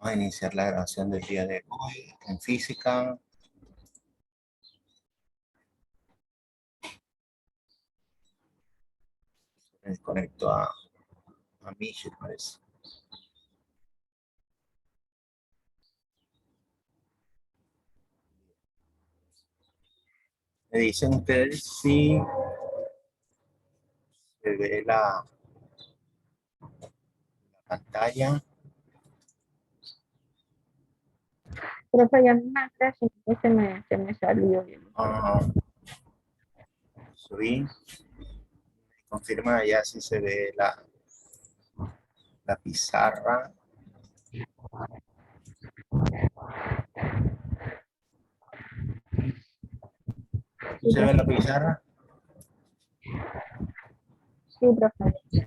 Vamos a iniciar la grabación del día de hoy en física. Me desconecto a Michi, parece. Me dicen ustedes si se ve la pantalla. Profe, ya no me clase, se me salió. Ah, subí. Confirma ya si se ve la pizarra. Sí, ¿Se ve profe. la pizarra? Sí, profe. Bien.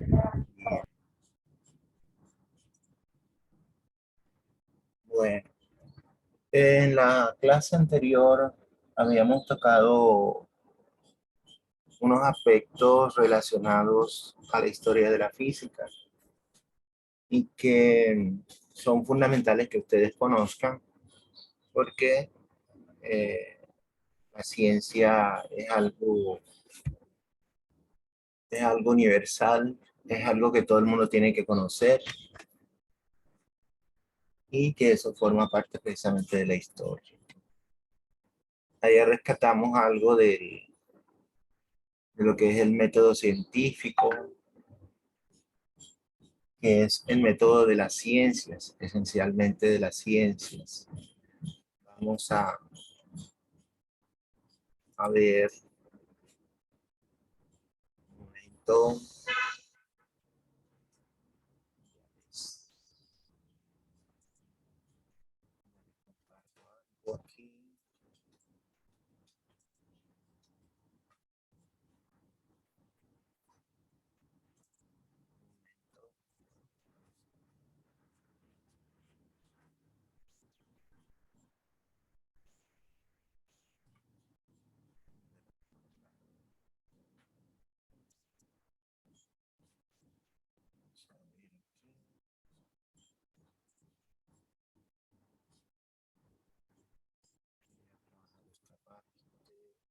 Bueno, en la clase anterior habíamos tocado unos aspectos relacionados a la historia de la física y que son fundamentales que ustedes conozcan porque eh, la ciencia es algo universal, es algo que todo el mundo tiene que conocer y que eso forma parte precisamente de la historia. Ayer rescatamos algo de lo que es el método científico, que es el método de las ciencias, esencialmente de las ciencias. Vamos a ver un momento. Aquí.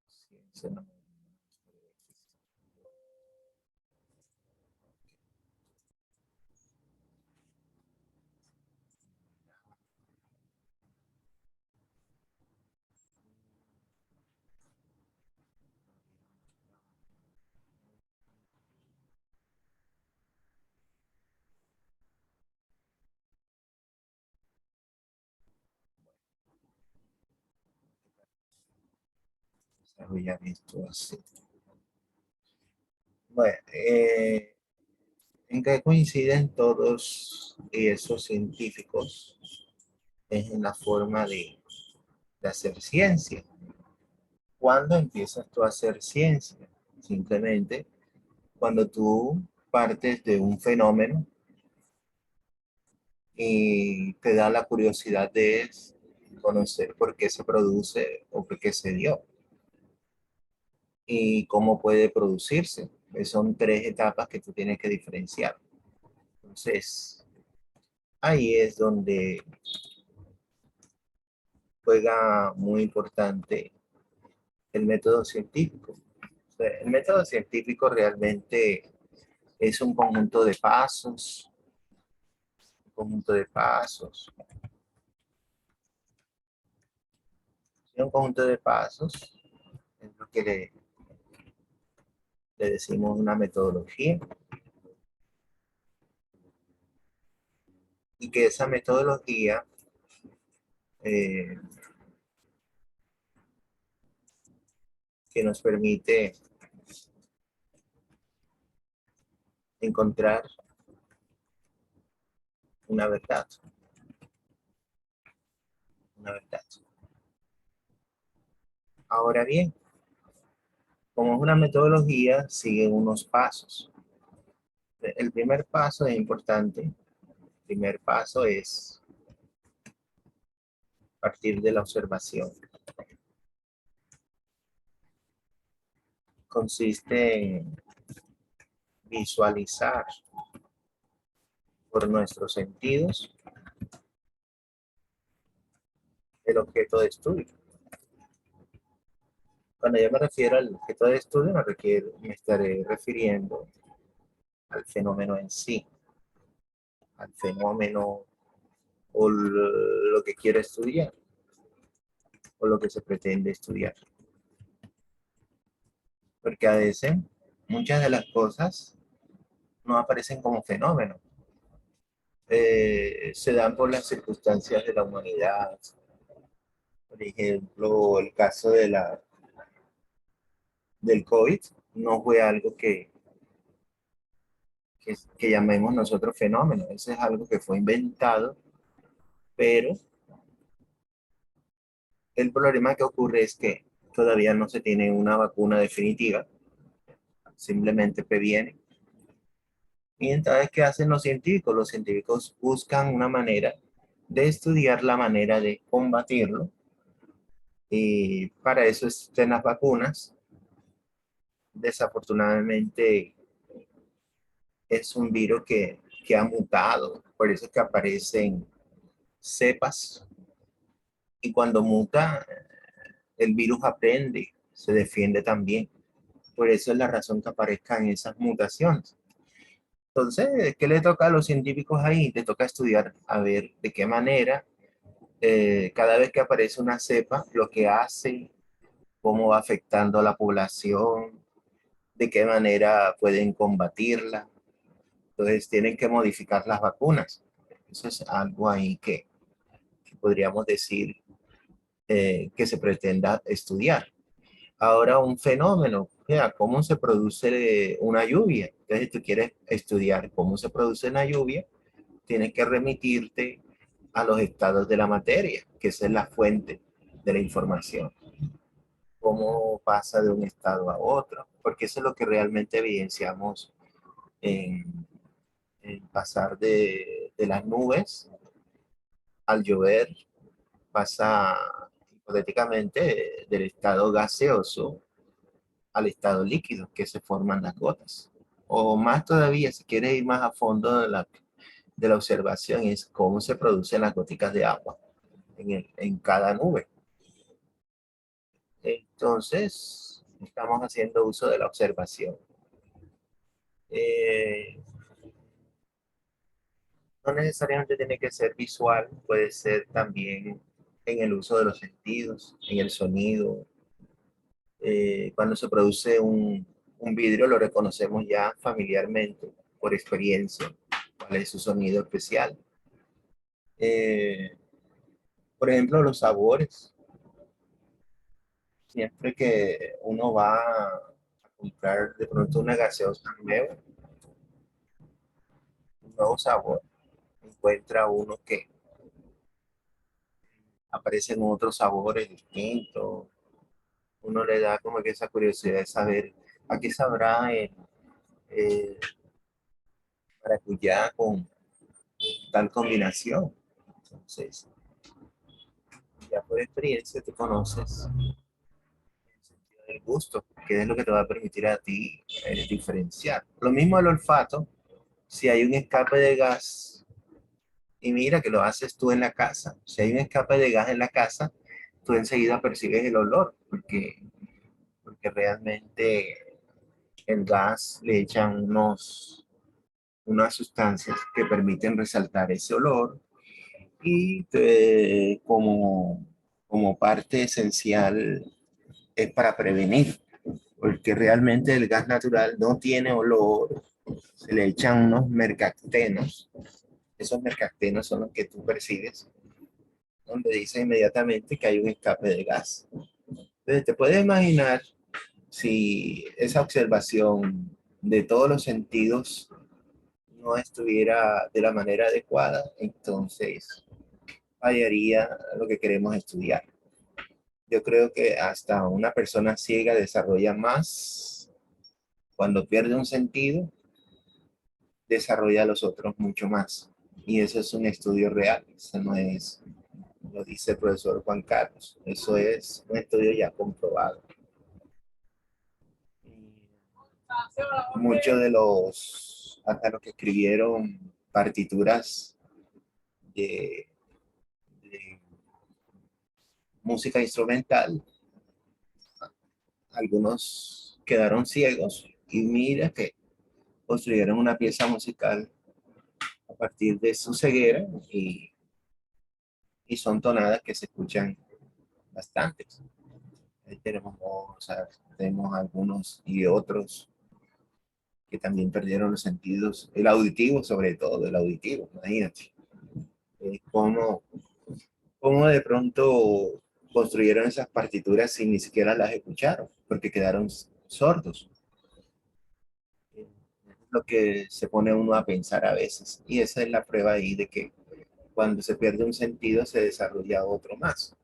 Ciencia, ¿no? Desarrollar esto así. Bueno, ¿en qué coinciden todos esos científicos? Es en la forma de hacer ciencia. ¿Cuándo empiezas tú a hacer ciencia? Simplemente cuando tú partes de un fenómeno y te da la curiosidad de conocer por qué se produce o por qué se dio y cómo puede producirse. Son tres etapas que tú tienes que diferenciar. Entonces, ahí es donde juega muy importante el método científico. O sea, el método científico realmente es un conjunto de pasos, un conjunto de pasos, es lo que le decimos una metodología, y que esa metodología eh, que nos permite encontrar una verdad, una verdad. Ahora bien, como es una metodología, sigue unos pasos. El primer paso es importante. El primer paso es partir de la observación. Consiste en visualizar por nuestros sentidos el objeto de estudio. Cuando yo me refiero al objeto de estudio, me estaré refiriendo al fenómeno en sí, al fenómeno o lo que quiero estudiar o lo que se pretende estudiar. Porque a veces muchas de las cosas no aparecen como fenómenos. Se dan por las circunstancias de la humanidad. Por ejemplo, el caso del COVID no fue algo que llamemos nosotros fenómeno. Eso es algo que fue inventado, pero el problema que ocurre es que todavía no se tiene una vacuna definitiva, simplemente previene. Y entonces, ¿qué hacen los científicos? Los científicos buscan una manera de estudiar la manera de combatirlo. Y para eso existen las vacunas. Desafortunadamente es un virus que ha mutado, por eso es que aparecen cepas. Y cuando muta, el virus aprende, se defiende también. Por eso es la razón que aparezcan esas mutaciones. Entonces, ¿qué le toca a los científicos ahí? Le toca estudiar a ver de qué manera cada vez que aparece una cepa, lo que hace, cómo va afectando a la población, de qué manera pueden combatirla. Entonces, tienen que modificar las vacunas. Eso es algo ahí que podríamos decir que se pretenda estudiar. Ahora, un fenómeno, o sea, cómo se produce una lluvia. Entonces, si tú quieres estudiar cómo se produce una lluvia, tienes que remitirte a los estados de la materia, que esa es la fuente de la información. Cómo pasa de un estado a otro, porque eso es lo que realmente evidenciamos en pasar de las nubes al llover, pasa hipotéticamente del estado gaseoso al estado líquido, que se forman las gotas. O más todavía, si quieres ir más a fondo de la observación, es cómo se producen las goticas de agua en cada nube. Entonces, estamos haciendo uso de la observación. Eh, no necesariamente tiene que ser visual, puede ser también en el uso de los sentidos, en el sonido. Cuando se produce un vidrio, lo reconocemos ya familiarmente por experiencia, cuál es su sonido especial. Eh, por ejemplo, los sabores. Siempre que uno va a comprar de pronto una gaseosa nueva, un nuevo sabor, encuentra uno que aparecen otros sabores distintos. Uno le da como que esa curiosidad de saber a qué sabrá el maracuyá con tal combinación. Entonces, ya por experiencia te conoces el sentido del gusto, que es lo que te va a permitir a ti diferenciar. Lo mismo el olfato, si hay un escape de gas, y mira que lo haces tú en la casa, si hay un escape de gas en la casa, tú enseguida percibes el olor, porque realmente el gas le echan unas sustancias que permiten resaltar ese olor y como parte esencial es para prevenir, porque realmente el gas natural no tiene olor, se le echan unos mercaptenos, esos mercaptenos son los que tú percibes, donde dice inmediatamente que hay un escape de gas. Entonces, te puedes imaginar si esa observación de todos los sentidos no estuviera de la manera adecuada, entonces fallaría lo que queremos estudiar. Yo creo que hasta una persona ciega desarrolla más cuando pierde un sentido, desarrolla los otros mucho más. Y eso es un estudio real, eso no es, lo dice el profesor Juan Carlos, eso es un estudio ya comprobado. Muchos de hasta los que escribieron partituras de, de música instrumental, algunos quedaron ciegos y mira que construyeron una pieza musical a partir de su ceguera y son tonadas que se escuchan bastantes. Ahí tenemos Mozart, tenemos algunos y otros que también perdieron los sentidos, el auditivo sobre todo, el auditivo, imagínate. Cómo, cómo de pronto construyeron esas partituras sin ni siquiera las escucharon, porque quedaron sordos. Es lo que se pone uno a pensar a veces. Y esa es la prueba ahí de que cuando se pierde un sentido se desarrolla otro más.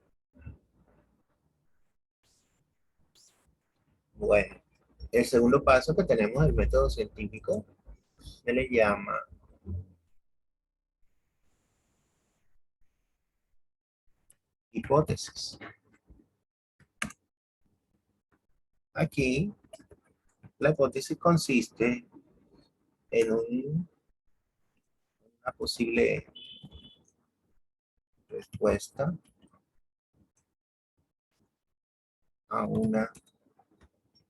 Bueno, el segundo paso que tenemos, el método científico, se le llama hipótesis. Aquí, la hipótesis consiste en una posible respuesta a una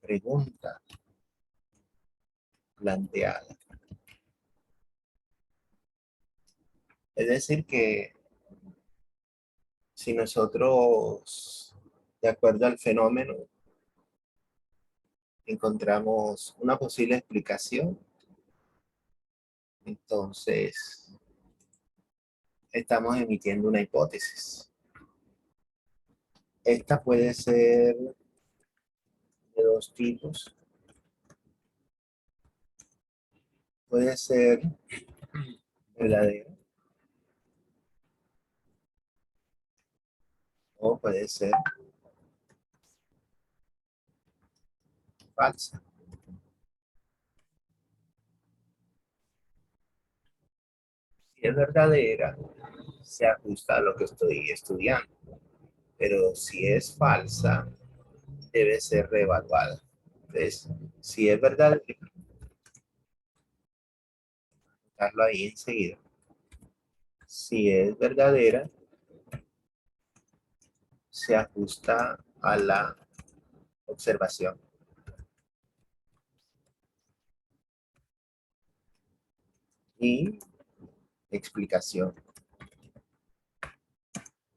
pregunta planteada. Es decir, que si nosotros, de acuerdo al fenómeno, encontramos una posible explicación, entonces estamos emitiendo una hipótesis. Esta puede ser de dos tipos. Puede ser verdadera o puede ser falsa. Si es verdadera, se ajusta a lo que estoy estudiando, pero si es falsa, debe ser reevaluada. Entonces, si es verdadera, dejarlo ahí enseguida. Si es verdadera, se ajusta a la observación y explicación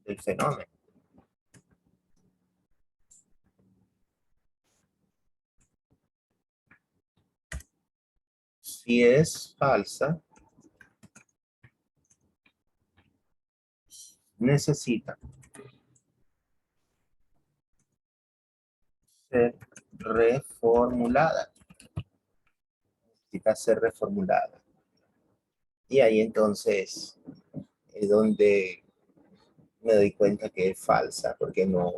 del fenómeno. Si es falsa, necesita ser reformulada. Necesita ser reformulada. Y ahí entonces es donde me doy cuenta que es falsa, porque no,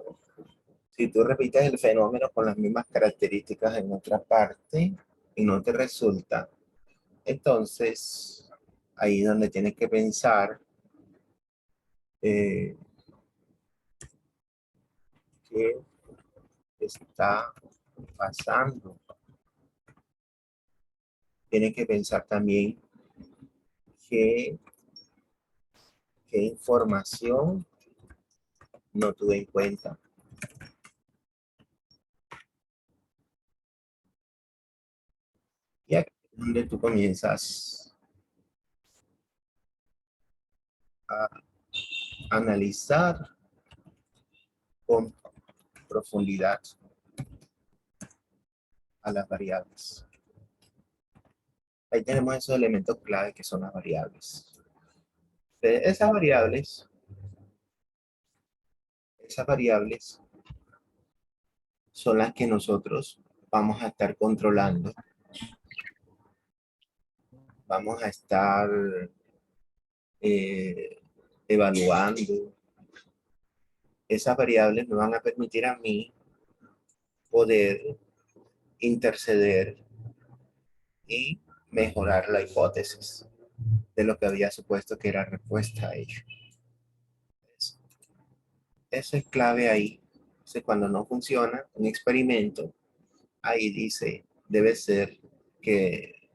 si tú repites el fenómeno con las mismas características en otra parte y no te resulta, entonces ahí es donde tienes que pensar qué está pasando. Tienes que pensar también qué, qué información no tuve en cuenta. Y aquí es donde tú comienzas a analizar con profundidad a las variables. Ahí tenemos esos elementos clave que son las variables. Esas variables son las que nosotros vamos a estar controlando, vamos a estar eh, evaluando. Esas variables me van a permitir a mí poder interceder y mejorar la hipótesis de lo que había supuesto que era respuesta a ello. Eso es clave ahí. Entonces, cuando no funciona un experimento, ahí dice, debe ser que,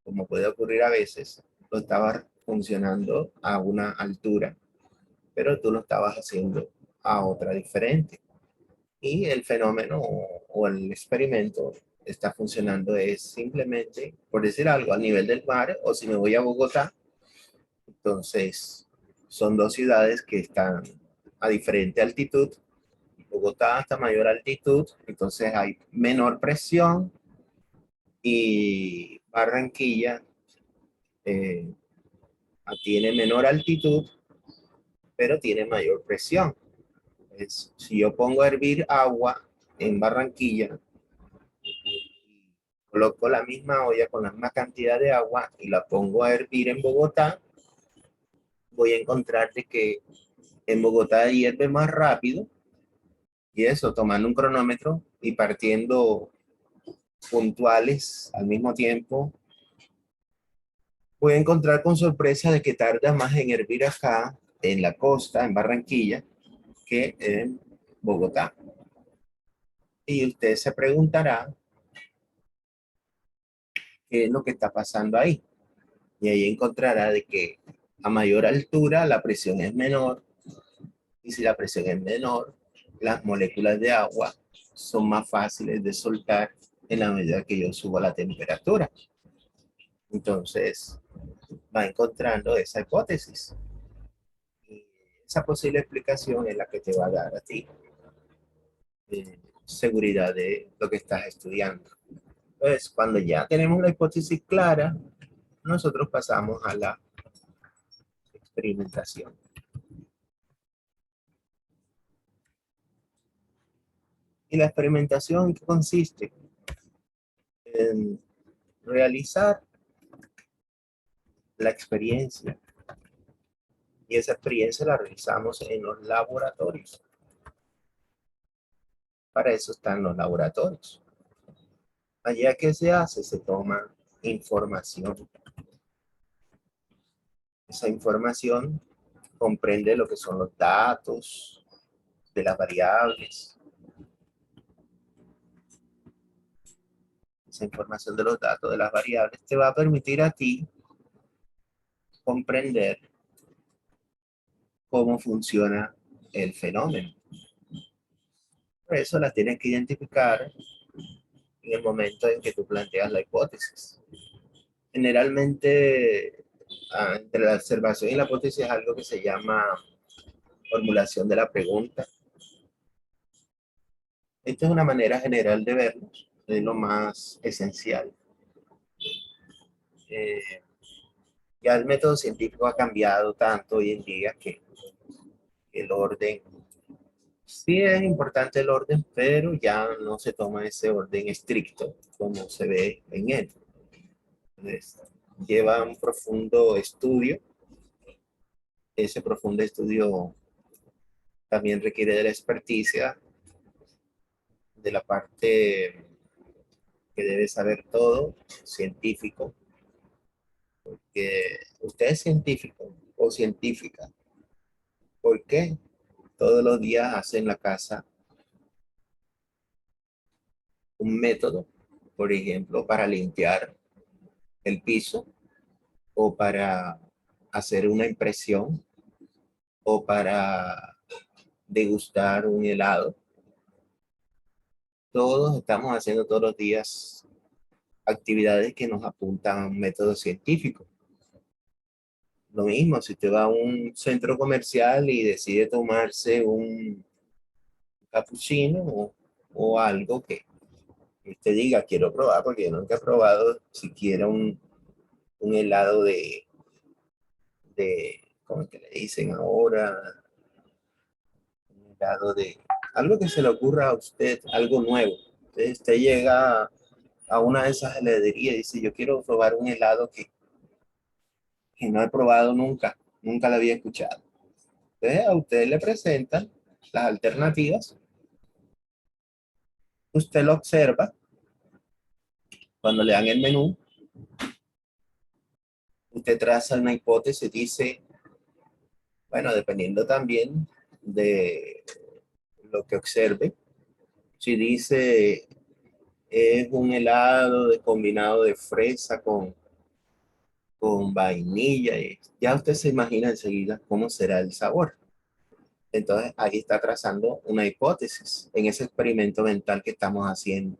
como puede ocurrir a veces, lo estaba funcionando a una altura, pero tú lo estabas haciendo a otra diferente. Y el fenómeno o el experimento está funcionando es simplemente, por decir algo, al nivel del mar, o si me voy a Bogotá, entonces son dos ciudades que están a diferente altitud. Bogotá hasta mayor altitud, entonces hay menor presión, y Barranquilla eh, tiene menor altitud, pero tiene mayor presión. Si yo pongo a hervir agua en Barranquilla, coloco la misma olla con la misma cantidad de agua y la pongo a hervir en Bogotá, voy a encontrar de que en Bogotá hierve más rápido, y eso tomando un cronómetro y partiendo puntuales al mismo tiempo, voy a encontrar con sorpresa de que tarda más en hervir acá en la costa, en Barranquilla, que en Bogotá. Y usted se preguntará qué es lo que está pasando ahí. Y ahí encontrará de que a mayor altura la presión es menor, y si la presión es menor, las moléculas de agua son más fáciles de soltar en la medida que yo subo la temperatura. Entonces, va encontrando esa hipótesis. Y esa posible explicación es la que te va a dar a ti seguridad de lo que estás estudiando. Entonces, cuando ya tenemos la hipótesis clara, nosotros pasamos a la experimentación. ¿Y la experimentación en qué consiste? En realizar la experiencia. Y esa experiencia la realizamos en los laboratorios. Para eso están los laboratorios. Allá, ¿qué se hace? Se toma información. Esa información comprende lo que son los datos de las variables. Esa información de los datos de las variables te va a permitir a ti comprender cómo funciona el fenómeno. Por eso las tienes que identificar en el momento en que tú planteas la hipótesis. Generalmente, entre la observación y la hipótesis es algo que se llama formulación de la pregunta. Esta es una manera general de verlo, es lo más esencial. Ya el método científico ha cambiado tanto hoy en día que el orden, sí es importante el orden, pero ya no se toma ese orden estricto como se ve en él. Entonces, lleva un profundo estudio. Ese profundo estudio también requiere de la experticia, de la parte que debe saber todo, científico, que usted es científico o científica. ¿Por qué? Todos los días hace en la casa un método, por ejemplo, para limpiar el piso, o para hacer una impresión, o para degustar un helado. Todos estamos haciendo todos los días actividades que nos apuntan a un método científico. Lo mismo, si usted va a un centro comercial y decide tomarse un cappuccino o algo que usted diga, quiero probar, porque yo nunca he probado siquiera un helado ¿cómo es que le dicen ahora? Un helado de algo que se le ocurra a usted, algo nuevo. Entonces usted llega a una de esas heladerías y dice, yo quiero probar un helado que no he probado nunca, nunca lo había escuchado. Entonces a usted le presentan las alternativas, usted lo observa, cuando le dan el menú, usted traza una hipótesis, dice, bueno, dependiendo también de lo que observe, si dice es un helado de combinado de fresa con vainilla, ya usted se imagina enseguida cómo será el sabor. Entonces, ahí está trazando una hipótesis en ese experimento mental que estamos haciendo.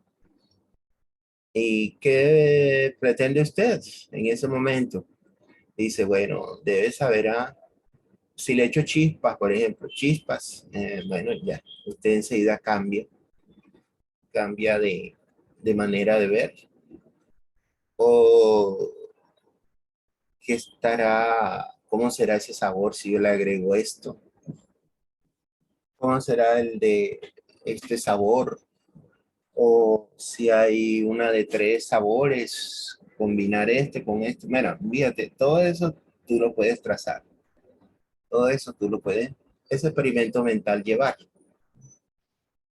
¿Y qué pretende usted en ese momento? Dice, bueno, debe saber si le echo chispas, por ejemplo, chispas, bueno, ya, usted enseguida cambia de manera de ver. O qué estará, cómo será ese sabor si yo le agrego esto, cómo será el de este sabor, o si hay una de tres sabores, combinar este con este. Mira, fíjate, todo eso tú lo puedes trazar, todo eso tú lo puedes, ese experimento mental llevar,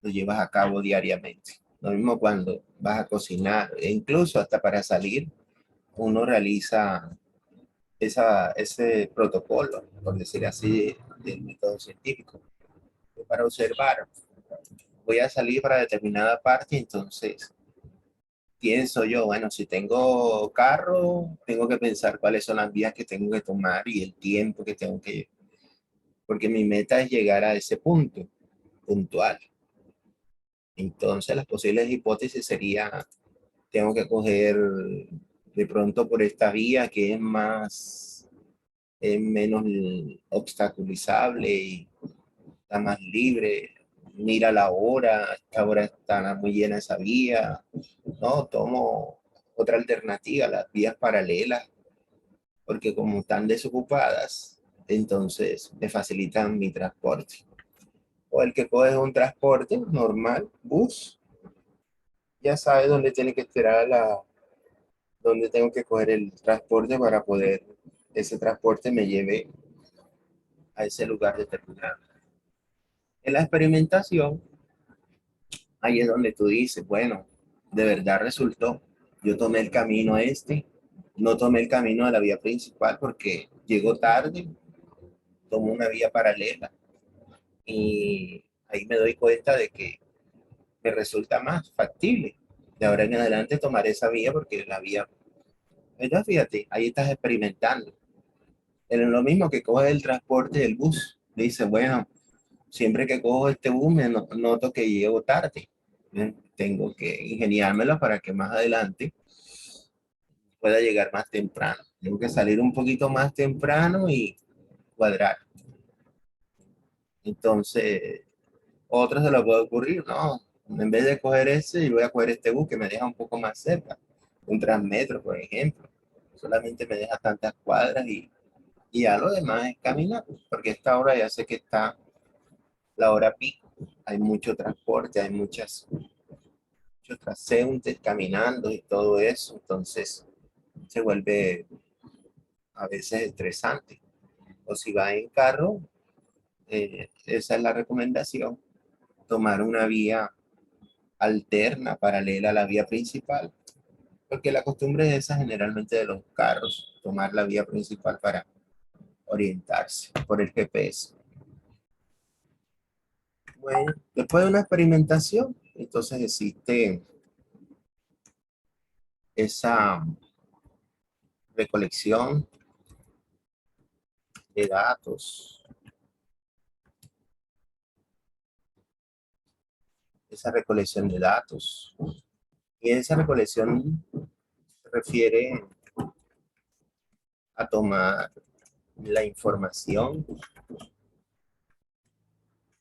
lo llevas a cabo diariamente. Lo mismo cuando vas a cocinar, e incluso hasta para salir, uno realiza ese protocolo, por decir así, del método científico, para observar. Voy a salir para determinada parte, entonces pienso yo, bueno, si tengo carro, tengo que pensar cuáles son las vías que tengo que tomar y el tiempo que tengo que, porque mi meta es llegar a ese punto puntual. Entonces, las posibles hipótesis serían, tengo que coger de pronto por esta vía que es más, es menos obstaculizable y está más libre. Mira la hora, esta hora está muy llena esa vía. No, tomo otra alternativa, las vías paralelas, porque como están desocupadas, entonces me facilitan mi transporte. O el que coge un transporte normal, bus, ya sabe dónde tiene que esperar dónde tengo que coger el transporte para poder ese transporte me lleve a ese lugar determinado. En la experimentación, ahí es donde tú dices, bueno, de verdad resultó. Yo tomé el camino este, no tomé el camino de la vía principal porque llegó tarde, tomé una vía paralela y ahí me doy cuenta de que me resulta más factible. De ahora en adelante tomaré esa vía porque la vía, entonces fíjate, ahí estás experimentando. Es lo mismo que coges el transporte del bus. Dices, bueno, siempre que cojo este bus me noto que llego tarde. Tengo que ingeniármela para que más adelante pueda llegar más temprano. Tengo que salir un poquito más temprano y cuadrar. Entonces, otro se lo puede ocurrir, no, en vez de coger ese, yo voy a coger este bus que me deja un poco más cerca, un Transmetro, por ejemplo. Solamente me deja tantas cuadras y ya lo demás es caminar, porque esta hora ya sé que está la hora pico. Hay mucho transporte, hay muchos transeúntes caminando y todo eso, entonces se vuelve a veces estresante. O si va en carro, esa es la recomendación, tomar una vía alterna, paralela a la vía principal, porque la costumbre es esa generalmente de los carros, tomar la vía principal para orientarse por el GPS. Bueno, después de una experimentación, entonces existe esa recolección de datos, esa recolección de datos. Y esa recolección se refiere a tomar la información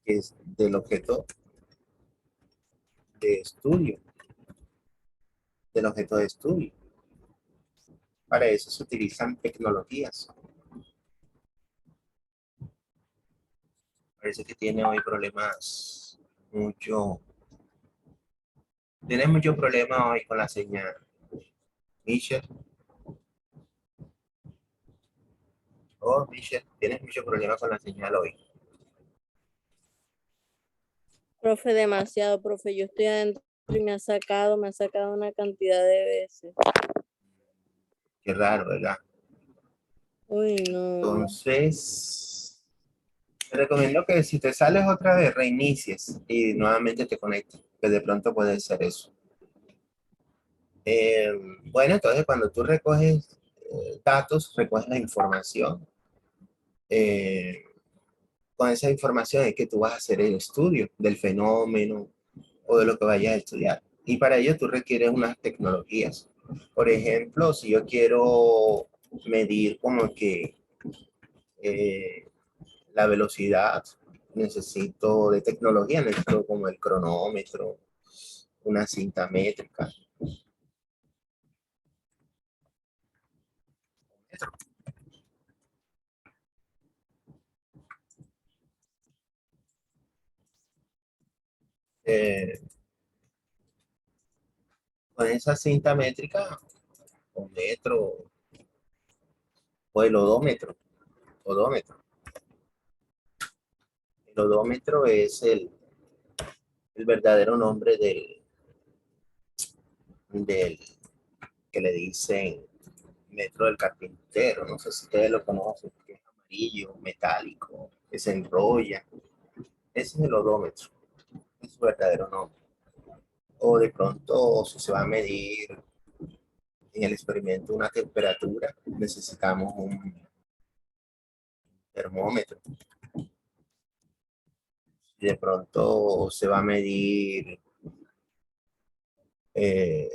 que es del objeto de estudio, del objeto de estudio. Para eso se utilizan tecnologías. Parece que tiene hoy problemas mucho. Tienes mucho problema hoy con la señal. Michelle. Oh, Michelle, tienes mucho problema con la señal hoy. Profe, demasiado, profe. Yo estoy adentro y me ha sacado una cantidad de veces. Qué raro, ¿verdad? Uy, no. Entonces, te recomiendo que si te sales otra vez, reinicies y nuevamente te conectes, que de pronto puede ser eso. Eh, bueno, entonces cuando tú recoges datos, recoges la información. Eh, con esa información es que tú vas a hacer el estudio del fenómeno o de lo que vayas a estudiar. Y para ello tú requieres unas tecnologías. Por ejemplo, si yo quiero medir como que la velocidad, necesito de tecnología, necesito como el cronómetro, una cinta métrica. Eh, con esa cinta métrica, o metro, o el odómetro. El odómetro es el verdadero nombre del que le dicen metro del carpintero. No sé si ustedes lo conocen, que es amarillo, metálico, que se enrolla. Ese es el odómetro, es su verdadero nombre. O de pronto, si se va a medir en el experimento una temperatura, necesitamos un termómetro. Si de pronto se va a medir eh,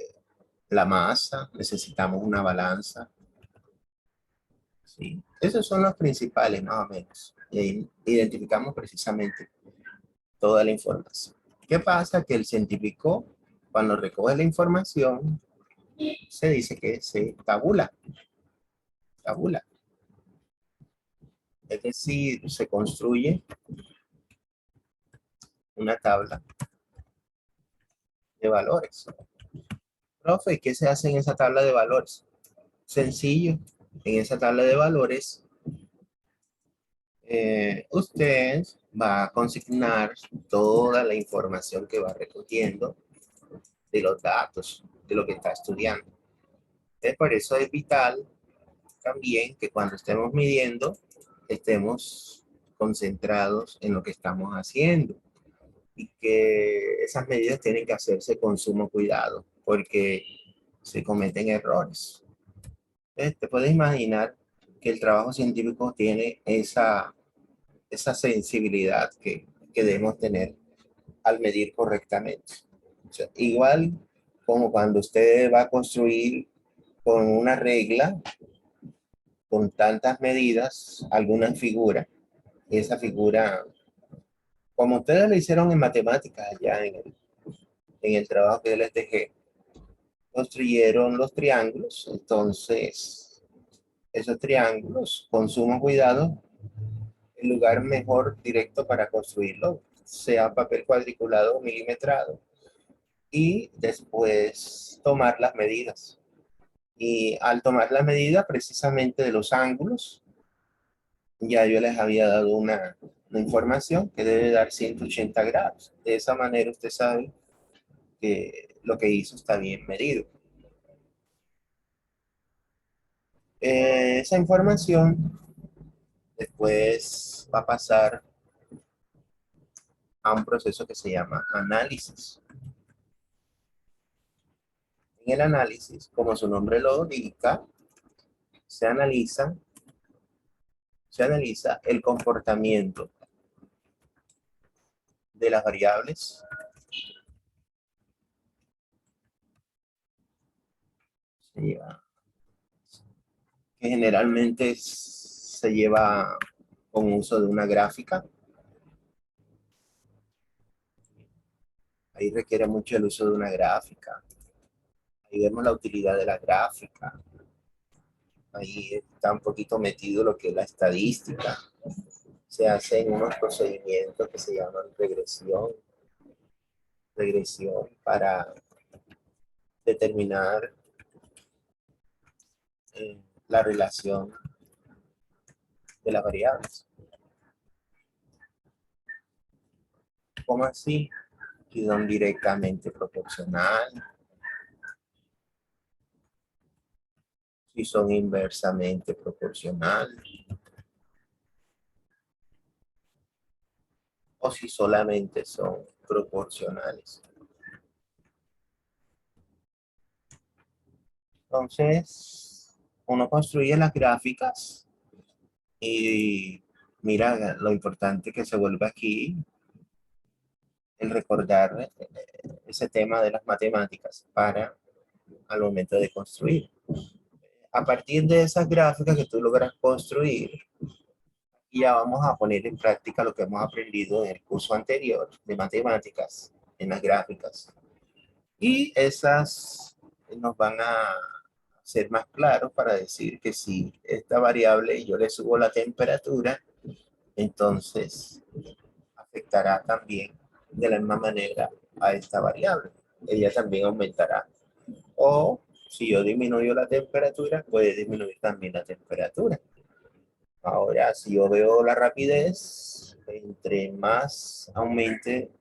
la masa, necesitamos una balanza. ¿Sí? Esos son los principales, más o menos. Y ahí identificamos precisamente toda la información. ¿Qué pasa? Que el científico, cuando recoge la información, se dice que se tabula. Tabula. Es decir, se construye una tabla de valores. Profe, ¿qué se hace en esa tabla de valores? Sencillo. En esa tabla de valores, usted va a consignar toda la información que va recogiendo de los datos, de lo que está estudiando. Entonces, por eso es vital también que cuando estemos midiendo, estemos concentrados en lo que estamos haciendo y que esas medidas tienen que hacerse con sumo cuidado porque se cometen errores. Entonces, te puedes imaginar que el trabajo científico tiene esa sensibilidad que debemos tener al medir correctamente. O sea, igual como cuando usted va a construir con una regla, con tantas medidas, alguna figura, y esa figura, como ustedes lo hicieron en matemáticas allá en el trabajo que les dejé, construyeron los triángulos, entonces esos triángulos, con sumo cuidado, el lugar mejor directo para construirlo, sea papel cuadriculado o milimetrado, y después tomar las medidas. Y al tomar la medida precisamente de los ángulos, ya yo les había dado una información que debe dar 180 grados. De esa manera usted sabe que lo que hizo está bien medido. Esa información después va a pasar a un proceso que se llama análisis. En el análisis, como su nombre lo indica, se analiza el comportamiento de las variables que generalmente se lleva con uso de una gráfica. Ahí requiere mucho el uso de una gráfica. Ahí vemos la utilidad de la gráfica. Ahí está un poquito metido lo que es la estadística. Se hacen unos procedimientos que se llaman regresión para determinar la relación de las variables. ¿Cómo así? Si son directamente proporcional, si son inversamente proporcional, o si solamente son proporcionales. Entonces, uno construye las gráficas y mira lo importante que se vuelve aquí el recordar ese tema de las matemáticas para al momento de construir. A partir de esas gráficas que tú logras construir, ya vamos a poner en práctica lo que hemos aprendido en el curso anterior de matemáticas, en las gráficas. Y esas nos van a ser más claros para decir que si esta variable yo le subo la temperatura, entonces afectará también de la misma manera a esta variable. Ella también aumentará. O si yo disminuyo la temperatura, puede disminuir también la temperatura. Ahora, si yo veo la rapidez, entre más aumente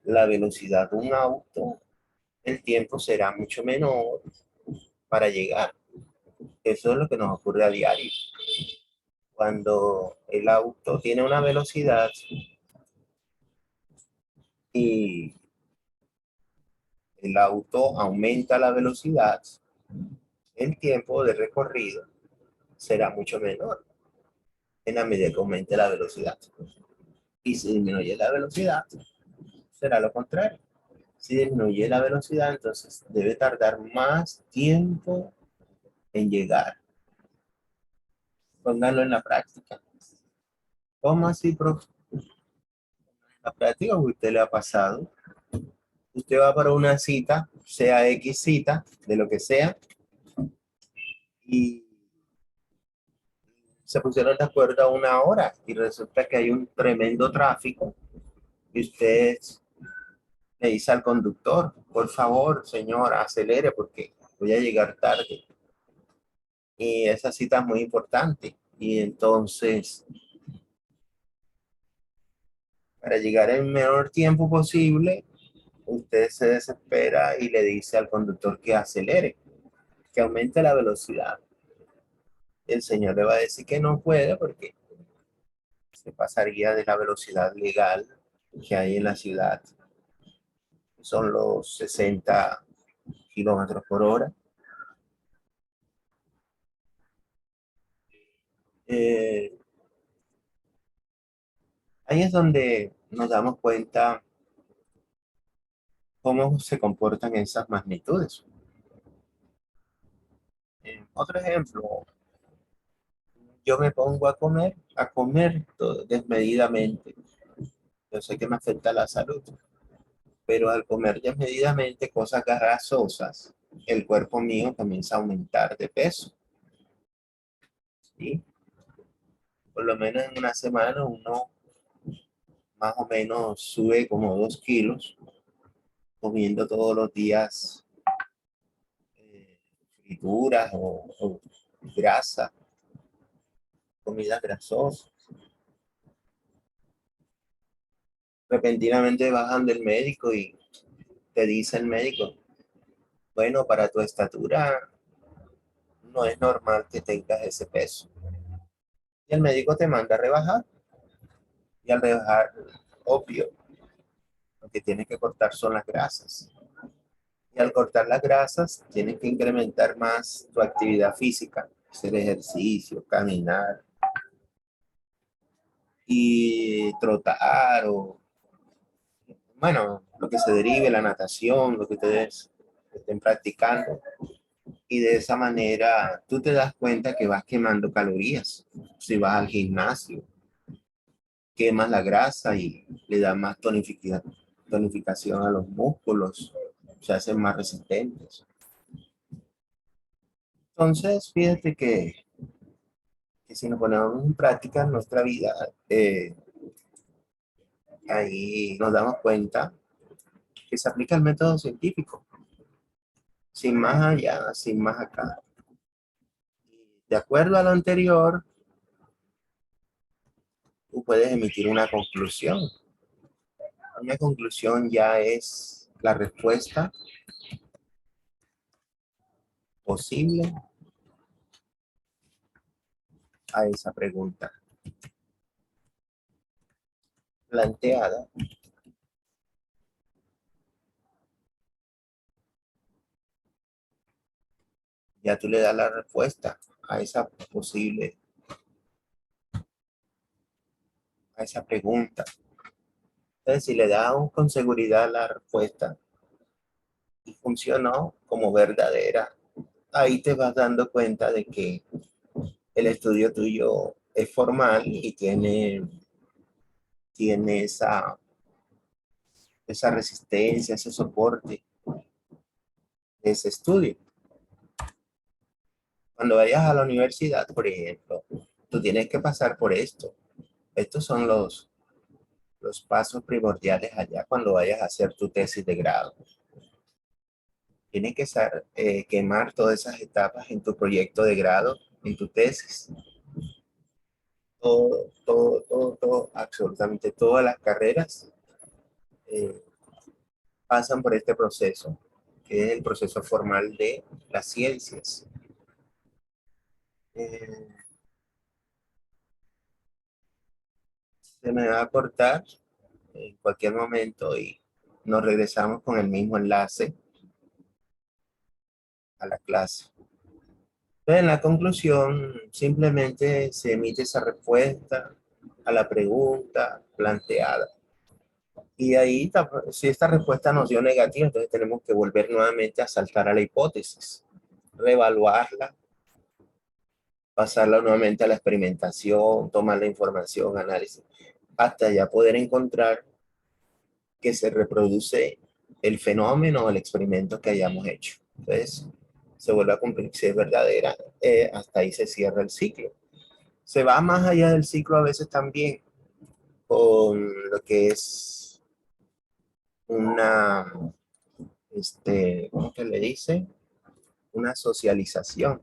la velocidad de un auto, el tiempo será mucho menor para llegar. Eso es lo que nos ocurre a diario. Cuando el auto tiene una velocidad y el auto aumenta la velocidad, el tiempo de recorrido será mucho menor en la medida que aumente la velocidad. Y si disminuye la velocidad, será lo contrario. Si disminuye la velocidad, entonces debe tardar más tiempo en llegar. Pónganlo en la práctica. ¿Cómo así, profe? En la práctica, ¿a usted le ha pasado? Usted va para una cita, sea X cita, de lo que sea, y se pusieron de acuerdo a una hora y resulta que hay un tremendo tráfico y usted le dice al conductor, por favor, señor, acelere porque voy a llegar tarde. Y esa cita es muy importante. Y entonces, para llegar en el menor tiempo posible, usted se desespera y le dice al conductor que acelere, que aumente la velocidad. El señor le va a decir que no puede porque se pasaría de la velocidad legal que hay en la ciudad. Son los 60 kilómetros por hora. Eh, Ahí es donde nos damos cuenta cómo se comportan esas magnitudes. Otro ejemplo, yo me pongo a comer desmedidamente. Yo sé que me afecta la salud, pero al comer desmedidamente cosas grasosas, el cuerpo mío comienza a aumentar de peso. ¿Sí? Por lo menos en una semana uno más o menos sube como 2 kilos comiendo todos los días frituras o grasa, comidas grasosas. Repentinamente bajan del médico y te dice el médico, bueno, para tu estatura no es normal que tengas ese peso. Y el médico te manda a rebajar. Y al rebajar, obvio, lo que tienes que cortar son las grasas. Y al cortar las grasas, tienes que incrementar más tu actividad física, hacer ejercicio, caminar y trotar o, bueno, lo que se derive, la natación, lo que ustedes estén practicando. Y de esa manera tú te das cuenta que vas quemando calorías. Si vas al gimnasio, quemas la grasa y le das más tonificación a los músculos, se hacen más resistentes. Entonces, fíjate que si nos ponemos en práctica en nuestra vida, ahí nos damos cuenta que se aplica el método científico, sin más allá, sin más acá. De acuerdo a lo anterior, tú puedes emitir una conclusión. Una conclusión ya es la respuesta posible a esa pregunta planteada. Ya tú le das la respuesta a esa posible a esa pregunta. Entonces, si le damos con seguridad la respuesta y funcionó como verdadera, ahí te vas dando cuenta de que el estudio tuyo es formal y tiene esa resistencia, ese soporte de ese estudio. Cuando vayas a la universidad, por ejemplo, tú tienes que pasar por esto. Estos son los pasos primordiales allá cuando vayas a hacer tu tesis de grado. Tienes que quemar todas esas etapas en tu proyecto de grado, en tu tesis. Todo, absolutamente todas las carreras pasan por este proceso, que es el proceso formal de las ciencias. Se me va a cortar en cualquier momento y nos regresamos con el mismo enlace a la clase. Entonces, en la conclusión, simplemente se emite esa respuesta a la pregunta planteada. Y ahí, si esta respuesta nos dio negativa, entonces tenemos que volver nuevamente a saltar a la hipótesis, reevaluarla, pasarla nuevamente a la experimentación, tomar la información, análisis, hasta ya poder encontrar que se reproduce el fenómeno o el experimento que hayamos hecho. Entonces, se vuelve a cumplir si es verdadera, hasta ahí se cierra el ciclo. Se va más allá del ciclo a veces también con lo que es una, ¿cómo que le dice? Una socialización.